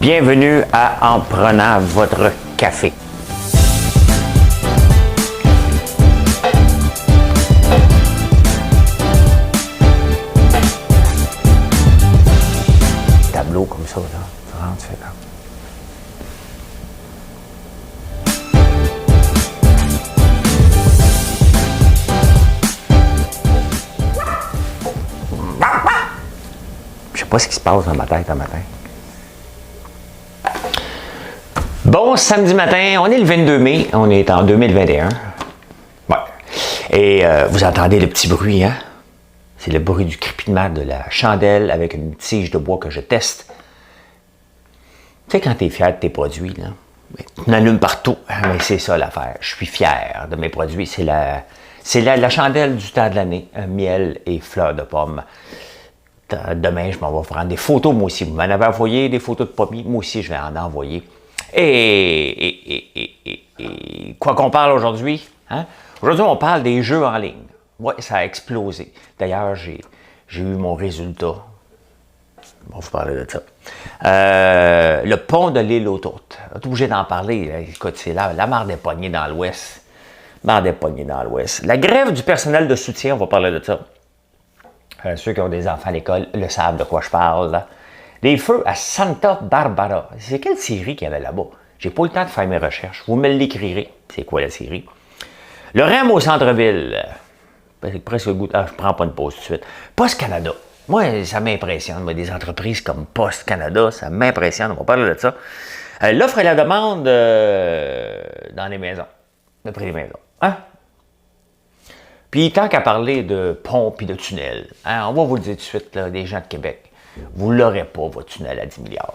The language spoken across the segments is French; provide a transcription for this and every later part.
Bienvenue à En prenant votre café. Tableau comme ça, là. Tu rentres, tu fais comme... Je sais pas ce qui se passe dans ma tête un matin. Bon, samedi matin, on est le 22 mai, on est en 2021. Ouais. Et vous entendez le petit bruit, hein? C'est le bruit du crépitement de la chandelle avec une tige de bois que je teste. Tu sais, quand tu es fier de tes produits, là, tu en allumes partout. Mais c'est ça l'affaire. Je suis fier de mes produits. C'est la chandelle du temps de l'année. Miel et fleurs de pomme. Demain, je m'en vais prendre des photos, moi aussi. Vous m'en avez envoyé des photos de pommiers. Moi aussi, je vais en envoyer. Et quoi qu'on parle aujourd'hui, hein? Aujourd'hui, on parle des jeux en ligne. Oui, ça a explosé. D'ailleurs, j'ai eu mon résultat. On va vous parler de ça. Le pont de l'île aux Tourtes. On est obligé d'en parler. Là. Écoute, c'est la marre des poignées dans l'Ouest. Marre des poignées dans l'Ouest. La grève du personnel de soutien, on va parler de ça. Ceux qui ont des enfants à l'école le savent de quoi je parle. Là. Les feux à Santa Barbara. C'est quelle série qu'il y avait là-bas? J'ai pas eu le temps de faire mes recherches. Vous me l'écrirez. C'est quoi la série? Le REM au centre-ville. Presque le goût. Ah, je prends pas une pause tout de suite. Post Canada. Moi, ça m'impressionne. Moi, des entreprises comme Post Canada, ça m'impressionne. On va parler de ça. L'offre et la demande dans les maisons. Le prix des maisons. Hein? Puis, tant qu'à parler de ponts et de tunnels, hein, on va vous le dire tout de suite, là, des gens de Québec. Vous ne l'aurez pas, votre tunnel à 10 milliards.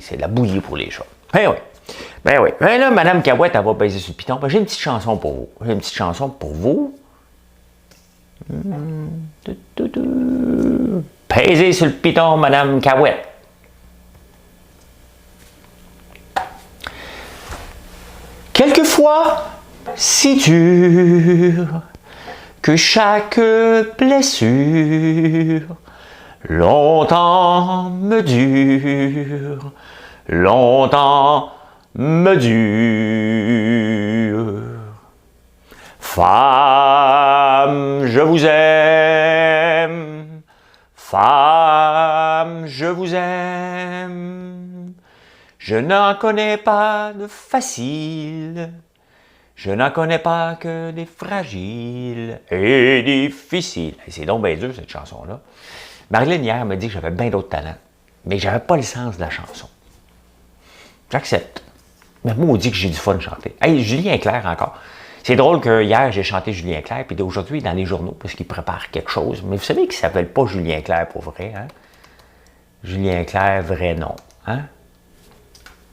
C'est de la bouillie pour les chats. Ben oui. Ben oui. Ben là, Mme Cahouette, elle va baiser sur le piton. Ben, j'ai une petite chanson pour vous. J'ai une petite chanson pour vous. Paiser sur le piton, Mme Cahouette. Quelquefois, si dur que chaque blessure longtemps me dure, longtemps me dure. Femme, je vous aime, femme, je vous aime. Je n'en connais pas de facile, je n'en connais pas que des fragiles et difficiles. C'est donc bien dur, cette chanson-là. Marilyn, hier, m'a dit que j'avais bien d'autres talents, mais que j'avais pas le sens de la chanson. J'accepte. Mais moi, on dit que j'ai du fun de chanter. Hey, Julien Clerc encore. C'est drôle que hier, j'ai chanté Julien Clerc, puis d'aujourd'hui, dans les journaux, parce qu'il prépare quelque chose. Mais vous savez qu'il ne s'appelle pas Julien Clerc pour vrai, hein? Julien Clerc, vrai nom, hein?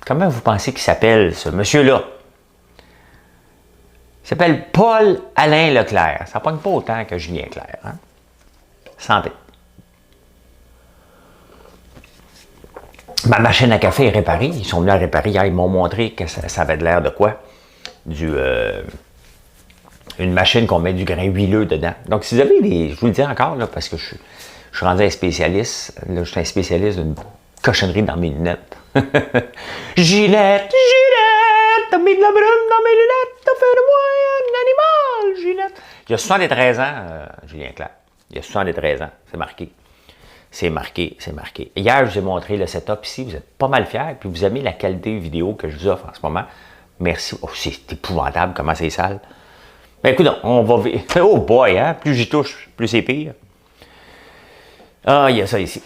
Comment vous pensez qu'il s'appelle, ce monsieur-là? Il s'appelle Paul-Alain Leclerc. Ça ne pogne pas autant que Julien Clerc, hein? Santé. Ma machine à café est réparée. Ils sont venus à réparer hier. Ils m'ont montré que ça avait de l'air de quoi? Une machine qu'on met du grain huileux dedans. Donc, si vous avez des... Je vous le dis encore, là, parce que je suis rendu un spécialiste. Là, je suis un spécialiste d'une cochonnerie dans mes lunettes. Ginette, Ginette, t'as mis de la brume dans mes lunettes, t'as fait de moi un animal, Ginette. Il y a 73 ans, Julien Clerc. Il y a 73 ans. C'est marqué. C'est marqué, c'est marqué. Hier, je vous ai montré le setup ici. Vous êtes pas mal fiers. Puis vous aimez la qualité vidéo que je vous offre en ce moment. Merci. Oh, c'est épouvantable comment c'est sale. Ben écoute, on va... Oh boy, hein? Plus j'y touche, plus c'est pire. Ah, il y a ça ici.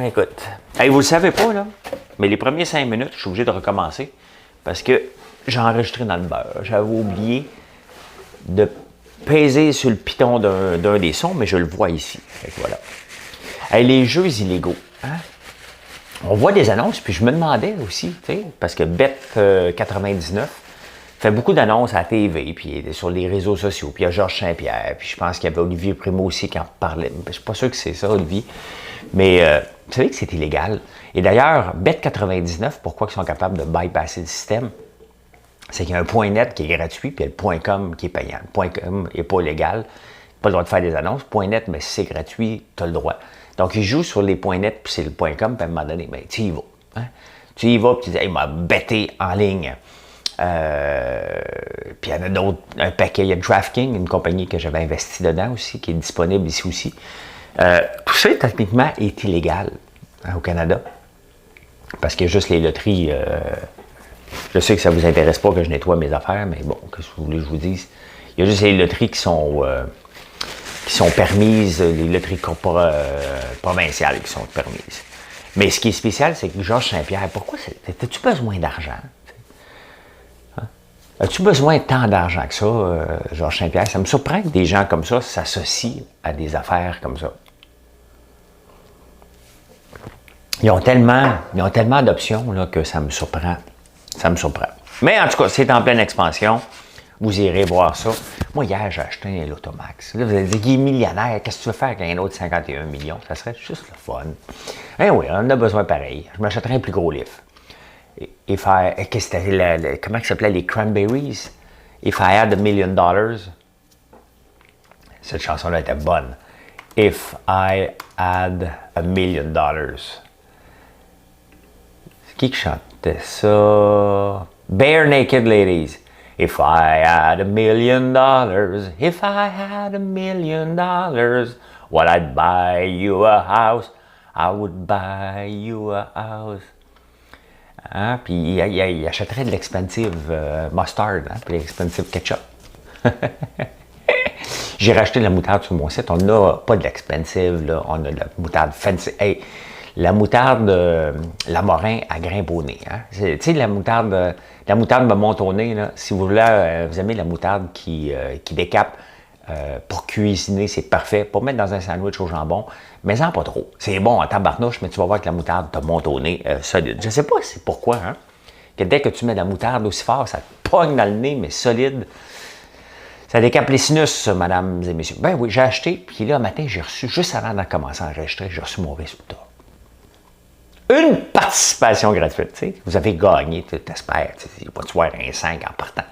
Écoute. Hey, vous le savez pas, là, mais les premiers 5 minutes, je suis obligé de recommencer parce que j'ai enregistré dans le beurre. J'avais oublié de peser sur le piton d'un des sons, mais je le vois ici. Fait que voilà. Hey, les jeux illégaux, hein? On voit des annonces, puis je me demandais aussi, tu sais, parce que Bet99 fait beaucoup d'annonces à la TV, puis sur les réseaux sociaux, puis il y a Georges Saint-Pierre, puis je pense qu'il y avait Olivier Primo aussi qui en parlait. Je suis pas sûr que c'est ça, Olivier. Mais vous savez que c'est illégal. Et d'ailleurs, Bet99, pourquoi ils sont capables de bypasser le système? C'est qu'il y a un .net qui est gratuit, puis il y a le .com qui est payant. Le .com n'est pas légal, pas le droit de faire des annonces. .net, mais si c'est gratuit, tu as le droit. Donc, ils jouent sur les .net, puis c'est le .com, puis à un moment donné, ben, tu y vas. Hein? Tu y vas, puis tu dis, hey, il m'a bêté en ligne. Puis il y en a d'autres, un paquet. Il y a DraftKings, une compagnie que j'avais investi dedans aussi, qui est disponible ici aussi. Tout ça, techniquement, est illégal au Canada. Parce qu'il y a juste les loteries. Je sais que ça ne vous intéresse pas que je nettoie mes affaires, mais bon, qu'est-ce que vous voulez que je vous dise? Il y a juste les loteries qui sont permises, les loteries provinciales qui sont permises. Mais ce qui est spécial, c'est que Georges Saint-Pierre, pourquoi as-tu besoin d'argent? Hein? As-tu besoin de tant d'argent que ça, Georges Saint-Pierre? Ça me surprend que des gens comme ça s'associent à des affaires comme ça. Ils ont tellement d'options là, que ça me surprend. Ça me surprend. Mais en tout cas, c'est en pleine expansion. Vous irez voir ça. Moi, hier, j'ai acheté un Lotomax. Là, vous allez dire, il est millionnaire. Qu'est-ce que tu veux faire avec un autre 51 millions? Ça serait juste le fun. Eh oui, on en a besoin pareil. Je m'achèterais un plus gros livre. Et faire. Comment ça s'appelait? Les Cranberries? If I had $1 million. Cette chanson-là était bonne. If I had $1 million. C'est qui chantait ça? Bare Naked Ladies. If I had $1 million, if I had $1 million, well, I'd buy you a house, I would buy you a house. Hein? Puis il achèterait de l'expensive mustard, hein? Puis l'expensive ketchup. J'ai racheté de la moutarde sur mon site. On n'a pas de l'expensive, là. On a de la moutarde fancy. Hey, la moutarde Lamorin à grain bonnet. Hein? Tu sais, la moutarde me monte au nez. Là. Si vous voulez, vous aimez la moutarde qui décape pour cuisiner, c'est parfait. Pour mettre dans un sandwich au jambon, mais en pas trop. C'est bon en tabarnouche, mais tu vas voir que la moutarde te monte au nez solide. Je ne sais pas c'est pourquoi, hein? Que dès que tu mets de la moutarde aussi fort, ça te pogne dans le nez, mais solide. Ça décape les sinus, mesdames et messieurs. Ben oui, j'ai acheté, puis là, un matin, j'ai reçu, juste avant de commencer à enregistrer, j'ai reçu mon résultat. Une participation gratuite, tu sais. Vous avez gagné, tu t'espères, il va te voir un 5 en partant.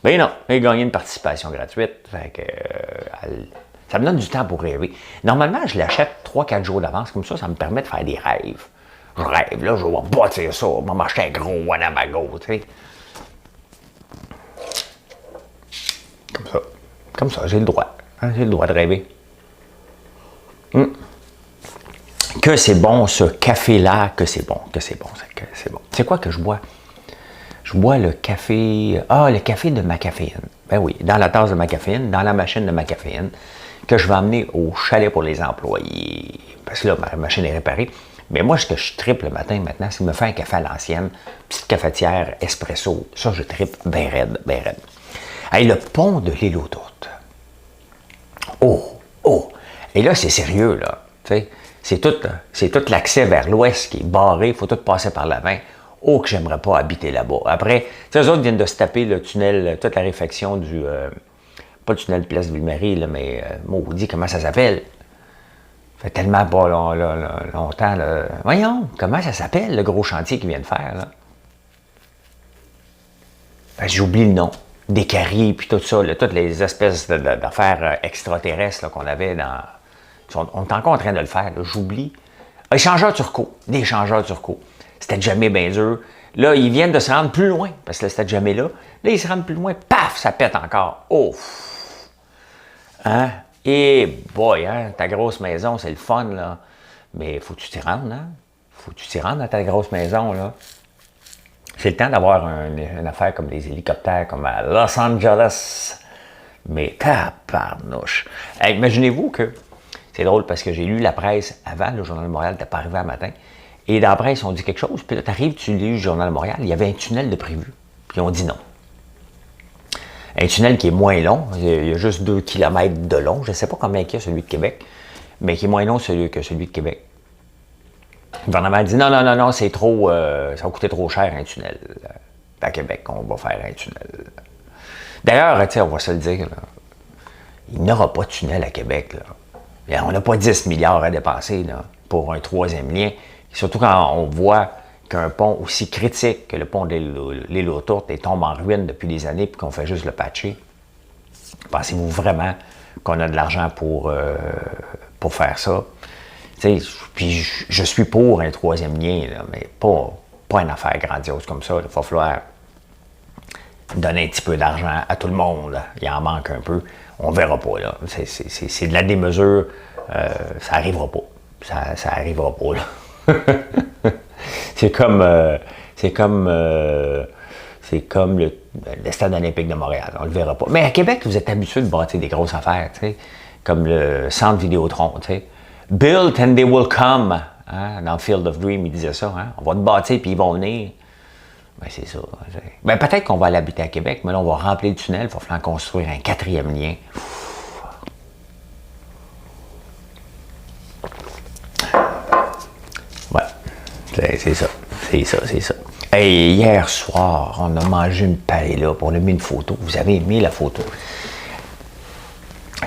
Ben non, j'ai gagné une participation gratuite. Fait que, ça me donne du temps pour rêver. Normalement, je l'achète 3-4 jours d'avance, comme ça me permet de faire des rêves. Je rêve, là, je vais bâtir ça, je vais m'acheter un gros Winnebago, tu sais. Comme ça, j'ai le droit. Hein, j'ai le droit de rêver. Que c'est bon, ce café-là, que c'est bon. C'est quoi que je bois? Je bois le café... Ah, le café de ma caféine. Ben oui, dans la tasse de ma caféine, dans la machine de ma caféine, que je vais emmener au chalet pour les employés. Parce que là, ma machine est réparée. Mais moi, ce que je tripe le matin maintenant, c'est de me faire un café à l'ancienne, petite cafetière espresso. Ça, je tripe bien raide, bien raide. Hey, le pont de l'île aux Tourtes. Oh! Et là, c'est sérieux, là. Tu sais, c'est tout l'accès vers l'ouest qui est barré. Il faut tout passer par l'avant. Oh, que j'aimerais pas habiter là-bas. Après, tu sais, eux autres viennent de se taper le tunnel, toute la réfection du... pas le tunnel de Place Ville-Marie, là, mais maudit, comment ça s'appelle? Ça fait tellement pas longtemps, là. Voyons, comment ça s'appelle, le gros chantier qu'ils viennent faire, là? Ben, j'oublie le nom. Des caries, puis tout ça, là, toutes les espèces d'affaires extraterrestres qu'on avait dans... On est encore en train de le faire, j'oublie. Échangeurs Turcot, des échangeurs Turcot. C'était jamais bien dur. Là, ils viennent de se rendre plus loin, parce que là, c'était jamais là. Là, ils se rendent plus loin, paf, ça pète encore. Oh! Hein? Et boy, hein, ta grosse maison, c'est le fun, là. Mais faut que tu t'y rendes, hein? Faut que tu t'y rendes dans ta grosse maison, là. C'est le temps d'avoir une affaire comme des hélicoptères, comme à Los Angeles. Mais tabarnouche. Hey, imaginez-vous que... C'est drôle parce que j'ai lu la presse avant, le Journal de Montréal n'était pas arrivé un matin. Et dans la presse, on dit quelque chose, puis là, tu arrives, tu lis le Journal de Montréal, il y avait un tunnel de prévu. Puis on dit non. Un tunnel qui est moins long, il y a juste 2 km de long. Je ne sais pas combien il y a celui de Québec, mais qui est moins long que celui de Québec. Le gouvernement dit non, c'est trop, ça va coûter trop cher un tunnel. À Québec, on va faire un tunnel. D'ailleurs, on va se le dire, là, il n'y aura pas de tunnel à Québec. Là. On n'a pas 10 milliards à dépenser là, pour un 3e lien. Surtout quand on voit qu'un pont aussi critique que le pont de l'île aux Tourtes tombe en ruine depuis des années puis qu'on fait juste le patcher. Pensez-vous vraiment qu'on a de l'argent pour faire ça? Puis je suis pour un troisième lien, là, mais pas une affaire grandiose comme ça. Il va falloir donner un petit peu d'argent à tout le monde. Il en manque un peu. On verra pas, là. C'est de la démesure. Ça arrivera pas. Ça arrivera pas, là. c'est comme le stade olympique de Montréal. On le verra pas. Mais à Québec, vous êtes habitués de bâtir des grosses affaires, tu sais, comme le centre Vidéotron, tu sais. Build and they will come. Hein? Dans Field of Dream, il disait ça. Hein? On va te bâtir puis ils vont venir. Ben, c'est ça. Ben, peut-être qu'on va aller habiter à Québec, mais là, on va remplir le tunnel. Il va falloir construire un quatrième lien. Ouais. C'est ça. C'est ça. Hey, hier soir, on a mangé une paella, on a mis une photo. Vous avez aimé la photo?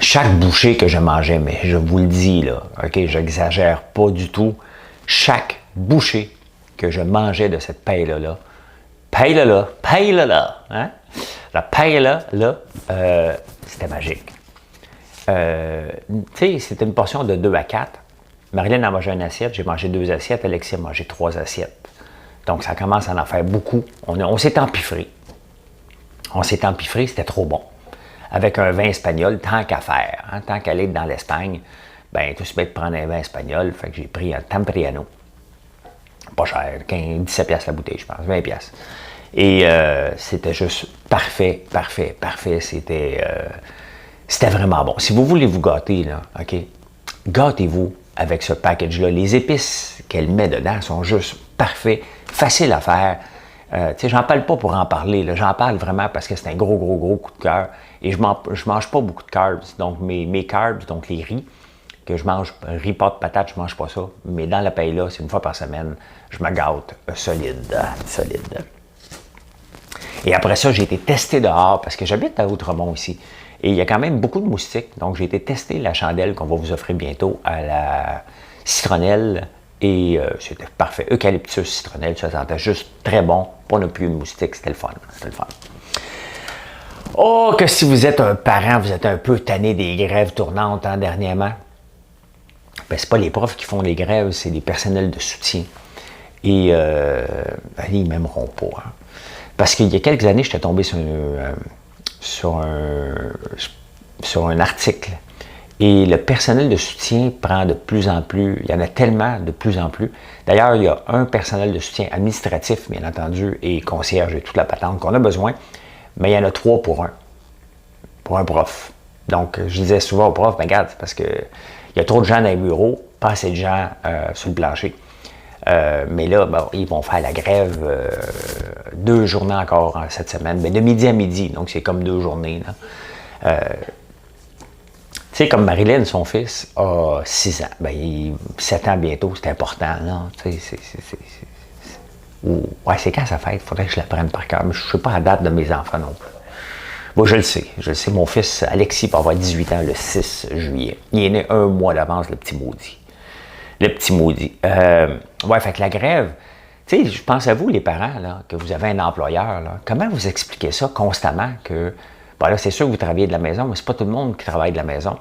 Chaque bouchée que je mangeais, mais je vous le dis, là, OK, j'exagère pas du tout. Chaque bouchée que je mangeais de cette paella-là, hein? La paella, là, c'était magique. Tu sais, c'était une portion de 2 à 4. Marilyn a mangé une assiette, j'ai mangé 2 assiettes, Alexis a mangé 3 assiettes. Donc, ça commence à en faire beaucoup. On s'est empiffré. C'était trop bon. Avec un vin espagnol, tant qu'à faire, hein, tant qu'à aller dans l'Espagne, ben tout se fait de prendre un vin espagnol, fait que j'ai pris un Tempriano. Pas cher, 17 piastres la bouteille, je pense, 20 piastres. Et c'était juste parfait. C'était vraiment bon. Si vous voulez vous gâter, là, OK, gâtez-vous avec ce package-là. Les épices qu'elle met dedans sont juste parfaits, faciles à faire. J'en parle pas pour en parler, là. J'en parle vraiment parce que c'est un gros coup de cœur. Et je mange pas beaucoup de carbs. Donc, mes carbs, donc les riz, que je mange, riz, pâte, patate, je mange pas ça. Mais dans la paella, c'est une fois par semaine, je me gâte solide. Et après ça, j'ai été testé dehors parce que j'habite à Outremont ici. Et il y a quand même beaucoup de moustiques. Donc, j'ai été tester la chandelle qu'on va vous offrir bientôt à la citronnelle. Et c'était parfait. Eucalyptus, citronnelle, ça sentait juste très bon. Pas non plus une moustique, c'était le fun. Oh, que si vous êtes un parent, vous êtes un peu tanné des grèves tournantes dernièrement. Ben, c'est pas les profs qui font les grèves, c'est les personnels de soutien. Et ils m'aimeront pas. Hein. Parce qu'il y a quelques années, j'étais tombé sur un article. Et le personnel de soutien prend de plus en plus, il y en a tellement de plus en plus. D'ailleurs, il y a un personnel de soutien administratif, bien entendu, et concierge et toute la patente qu'on a besoin, mais il y en a 3 pour un prof. Donc, je disais souvent au prof, ben regarde, c'est parce qu'il y a trop de gens dans les bureaux, pas assez de gens sur le plancher. Mais là, bon, ils vont faire la grève 2 journées encore cette semaine, ben, de midi à midi, donc c'est comme 2 journées. Tu sais, comme Marilyn, son fils, a 6 ans. Ben, 7 ans bientôt, c'est important, là. Tu sais, ouais, c'est quand sa fête? Il faudrait que je la prenne par cœur. Mais je ne sais pas la date de mes enfants non plus. Moi, je le sais. Mon fils, Alexis, va avoir 18 ans le 6 juillet. Il est né 1 mois d'avance, le petit maudit. Ouais, fait que la grève, tu sais, je pense à vous, les parents, là, que vous avez un employeur, là. Comment vous expliquez ça constamment que... Bon, là, c'est sûr que vous travaillez de la maison, mais c'est pas tout le monde qui travaille de la maison.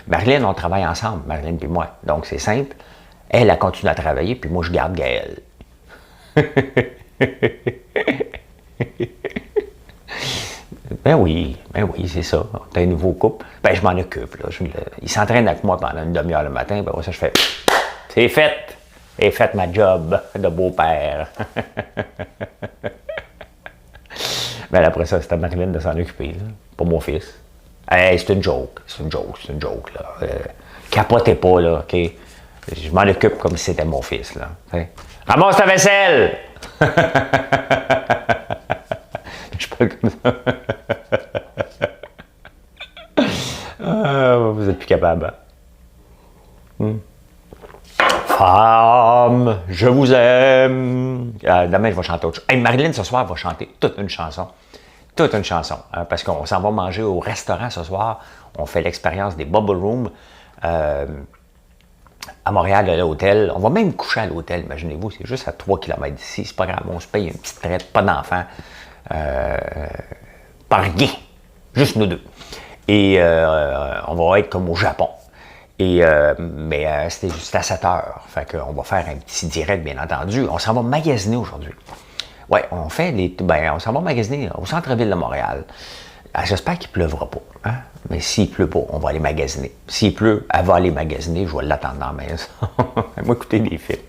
Marilyn, on travaille ensemble, Marilyn et moi. Donc, c'est simple. Elle continue à travailler, puis moi, je garde Gaël. Ben oui, c'est ça. T'as un nouveau couple. Ben, je m'en occupe, là. Il s'entraîne avec moi pendant une demi-heure le matin. Ben, ça, je fais... C'est fait! J'ai fait ma job de beau-père. Ben, après ça, c'était Marilyn de s'en occuper, là, pour mon fils. Hey, c'est une joke, là. Capotez pas, là, OK? Je m'en occupe comme si c'était mon fils, là. T'sais. Ramasse ta vaisselle! Je parle comme ça. Vous êtes plus capable, hein? Femme, je vous aime. Demain, je vais chanter autre chose. Hey, Marilyn, ce soir, va chanter toute une chanson. Hein, parce qu'on s'en va manger au restaurant ce soir. On fait l'expérience des Bubble Room à Montréal, à l'hôtel. On va même coucher à l'hôtel, imaginez-vous. C'est juste à 3 km d'ici. C'est pas grave. On se paye une petite traite, pas d'enfants. Pas rien. Juste nous deux. Et on va être comme au Japon. C'était juste à 7 heures. Fait qu'on va faire un petit direct, bien entendu. On s'en va magasiner aujourd'hui. Ouais, on s'en va magasiner au centre-ville de Montréal. J'espère qu'il ne pleuvra pas. Hein? Mais s'il pleut pas, on va aller magasiner. S'il pleut, elle va aller magasiner, je vais l'attendre dans la maison. Moi, écouter des films.